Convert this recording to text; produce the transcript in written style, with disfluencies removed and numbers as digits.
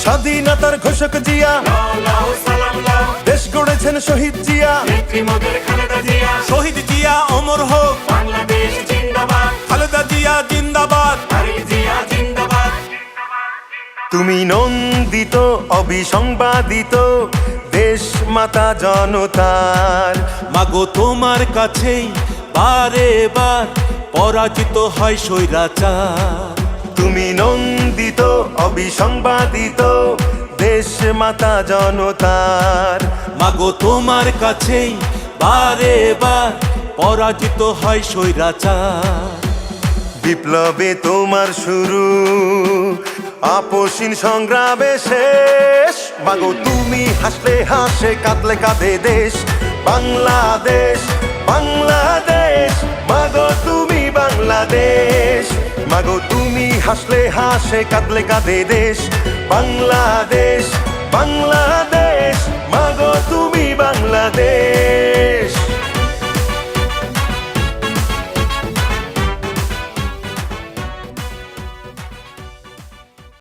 স্বাধীনতার ঘোষক জিয়া, দেশ গড়েছেন শহীদ জিয়া, শহীদ জিয়া অমর হোক, বাংলাদেশ জিন্দাবাদ, খালেদা জিয়া জিন্দাবাদ। তারেক জিয়া জিন্দাবাদ। তুমি নন্দিত অবিসংবাদিত দেশ মাতা জনতার। মাগো তোমার কাছেই বারে বার পরাজিত হয় স্বৈরাচার। তুমি নন্দিত অবিসংবাদিত দেশ মাতা জনতার। মাগো তোমার কাছেই বারে বার পরাজিত হয় স্বৈরাচার। বিপ্লবে তোমার শুরু, আপসীন সংগ্রামে শেষ। মাগো তুমি হাসলে হাসে, কাঁদলে কাঁদে দেশ বাংলাদেশ, বাংলাদেশ। মাগো তুমি বাংলাদেশ, মাগো তুমি হাসলে হাসে, কাঁদলে কাঁদে দেশ বাংলাদেশ, বাংলাদেশ। মাগো তুমি বাংলাদেশ।